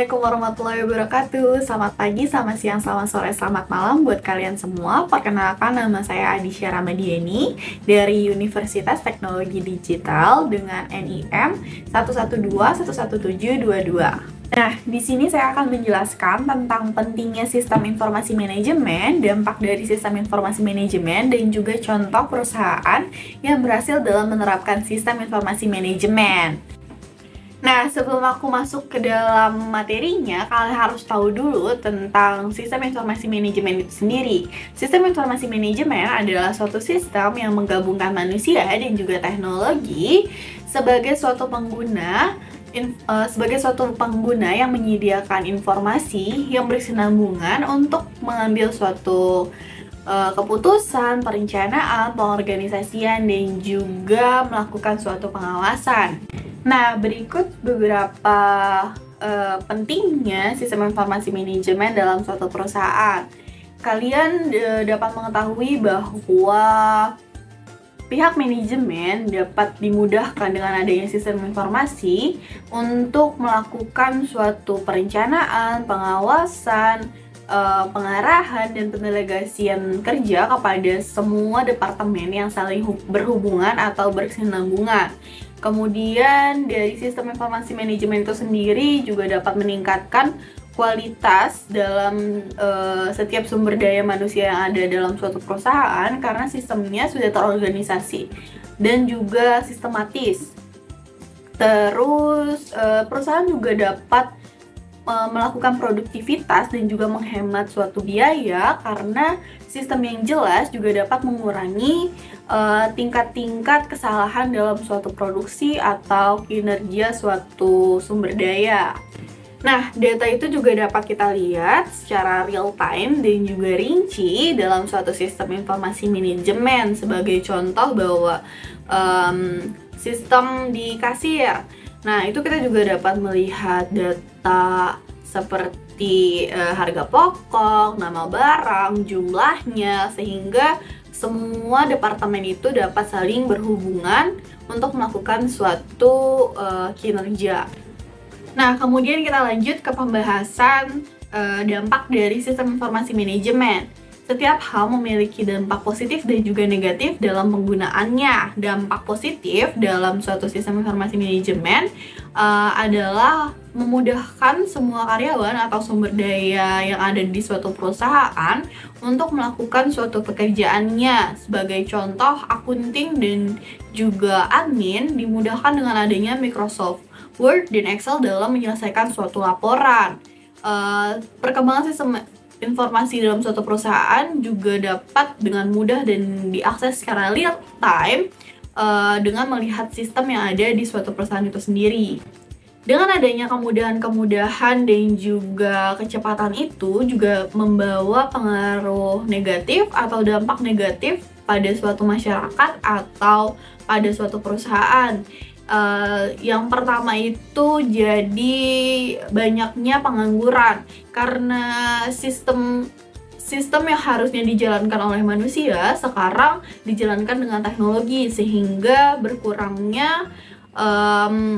Assalamualaikum warahmatullahi wabarakatuh. Selamat pagi, selamat siang, selamat sore, selamat malam buat kalian semua. Perkenalkan, nama saya Adisya Ramadiani dari Universitas Teknologi Digital dengan NIM 112111722. Nah, di sini saya akan menjelaskan tentang pentingnya sistem informasi manajemen, dampak dari sistem informasi manajemen, dan juga contoh perusahaan yang berhasil dalam menerapkan sistem informasi manajemen. Nah, sebelum aku masuk ke dalam materinya, kalian harus tahu dulu tentang sistem informasi manajemen itu sendiri. Sistem informasi manajemen adalah suatu sistem yang menggabungkan manusia dan juga teknologi sebagai suatu pengguna yang menyediakan informasi yang berkesinambungan untuk mengambil suatu keputusan, perencanaan, pengorganisasian, dan juga melakukan suatu pengawasan. Nah, berikut beberapa pentingnya sistem informasi manajemen dalam suatu perusahaan. Kalian dapat mengetahui bahwa pihak manajemen dapat dimudahkan dengan adanya sistem informasi untuk melakukan suatu perencanaan, pengawasan, pengarahan, dan pendelegasian kerja kepada semua departemen yang saling berhubungan atau berkesinambungan. Kemudian dari sistem informasi manajemen itu sendiri juga dapat meningkatkan kualitas dalam setiap sumber daya manusia yang ada dalam suatu perusahaan karena sistemnya sudah terorganisasi dan juga sistematis. Terus perusahaan juga dapat melakukan produktivitas dan juga menghemat suatu biaya karena sistem yang jelas juga dapat mengurangi tingkat-tingkat kesalahan dalam suatu produksi atau kinerja suatu sumber daya. Nah, data itu juga dapat kita lihat secara real time dan juga rinci dalam suatu sistem informasi manajemen. Sebagai contoh bahwa sistem di kasir. Nah, itu kita juga dapat melihat data seperti harga pokok, nama barang, jumlahnya, sehingga semua departemen itu dapat saling berhubungan untuk melakukan suatu kinerja. Nah, kemudian kita lanjut ke pembahasan dampak dari sistem informasi manajemen. Setiap hal memiliki dampak positif dan juga negatif dalam penggunaannya. Dampak positif dalam suatu sistem informasi manajemen adalah memudahkan semua karyawan atau sumber daya yang ada di suatu perusahaan untuk melakukan suatu pekerjaannya. Sebagai contoh, akunting dan juga admin dimudahkan dengan adanya Microsoft Word dan Excel dalam menyelesaikan suatu laporan. Perkembangan sistem informasi dalam suatu perusahaan juga dapat dengan mudah dan diakses secara real time dengan melihat sistem yang ada di suatu perusahaan itu sendiri. Dengan adanya kemudahan-kemudahan dan juga kecepatan itu juga membawa pengaruh negatif atau dampak negatif pada suatu masyarakat atau pada suatu perusahaan. Yang pertama itu jadi banyaknya pengangguran karena sistem yang harusnya dijalankan oleh manusia sekarang dijalankan dengan teknologi sehingga berkurangnya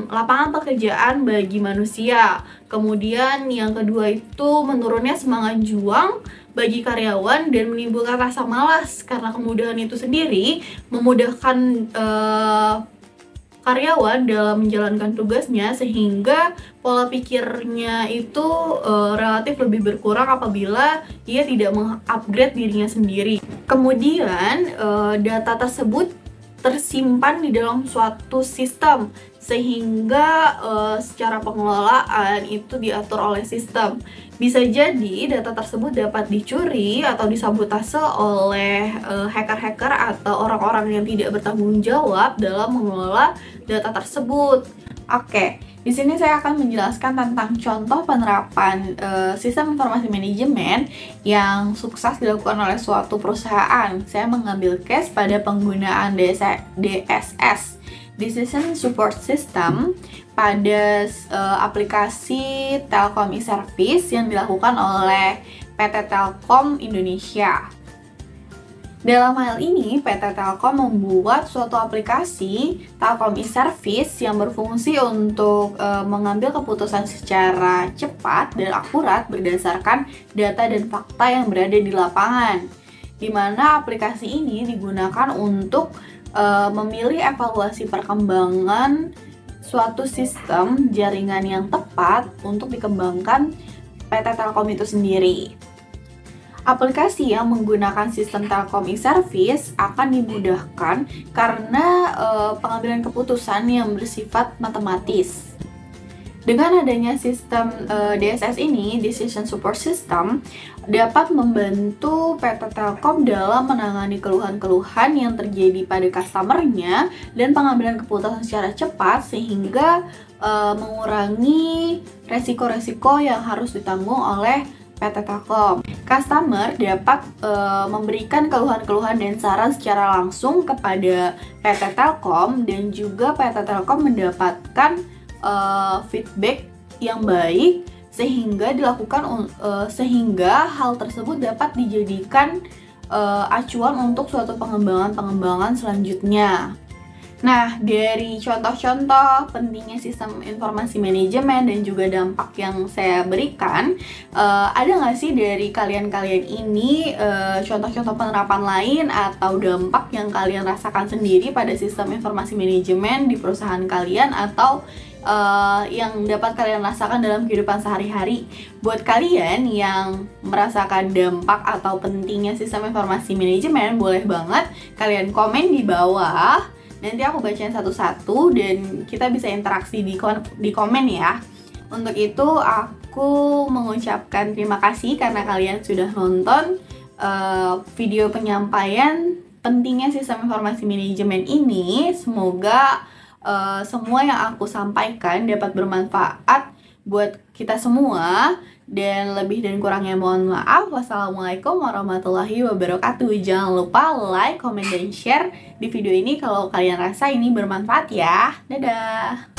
lapangan pekerjaan bagi manusia. Kemudian yang kedua itu menurunnya semangat juang bagi karyawan dan menimbulkan rasa malas karena kemudahan itu sendiri memudahkan karyawan dalam menjalankan tugasnya sehingga pola pikirnya itu relatif lebih berkurang apabila ia tidak mengupgrade dirinya sendiri. Kemudian data tersebut tersimpan di dalam suatu sistem sehingga secara pengelolaan itu diatur oleh sistem. Bisa jadi data tersebut dapat dicuri atau disabotase oleh hacker-hacker atau orang-orang yang tidak bertanggung jawab dalam mengelola data tersebut. Oke, di sini saya akan menjelaskan tentang contoh penerapan sistem informasi manajemen yang sukses dilakukan oleh suatu perusahaan. Saya mengambil case pada penggunaan DSS, Decision Support System, pada aplikasi Telkom e-Service yang dilakukan oleh PT Telkom Indonesia. Dalam hal ini, PT Telkom membuat suatu aplikasi Telkom e-Service yang berfungsi untuk mengambil keputusan secara cepat dan akurat berdasarkan data dan fakta yang berada di lapangan. Di mana aplikasi ini digunakan untuk memilih evaluasi perkembangan suatu sistem jaringan yang tepat untuk dikembangkan PT Telkom itu sendiri. Aplikasi yang menggunakan sistem Telkom e-Service akan dimudahkan karena pengambilan keputusan yang bersifat matematis. Dengan adanya sistem DSS ini, Decision Support System, dapat membantu PT Telkom dalam menangani keluhan-keluhan yang terjadi pada customer-nya dan pengambilan keputusan secara cepat sehingga mengurangi resiko-resiko yang harus ditanggung oleh PT Telkom. Customer dapat memberikan keluhan-keluhan dan saran secara langsung kepada PT Telkom dan juga PT Telkom mendapatkan feedback yang baik sehingga hal tersebut dapat dijadikan acuan untuk suatu pengembangan selanjutnya. Nah, dari contoh-contoh pentingnya sistem informasi manajemen dan juga dampak yang saya berikan, ada nggak sih dari kalian-kalian ini contoh-contoh penerapan lain atau dampak yang kalian rasakan sendiri pada sistem informasi manajemen di perusahaan kalian atau yang dapat kalian rasakan dalam kehidupan sehari-hari? Buat kalian yang merasakan dampak atau pentingnya sistem informasi manajemen, boleh banget kalian komen di bawah. Nanti aku bacain satu-satu dan kita bisa interaksi di komen ya. Untuk itu aku mengucapkan terima kasih karena kalian sudah nonton video penyampaian pentingnya sistem informasi manajemen ini. Semoga semua yang aku sampaikan dapat bermanfaat buat kita semua. Dan lebih dan kurangnya mohon maaf. Wassalamualaikum warahmatullahi wabarakatuh. Jangan lupa like, comment, dan share di video ini kalau kalian rasa ini bermanfaat ya. Dadah.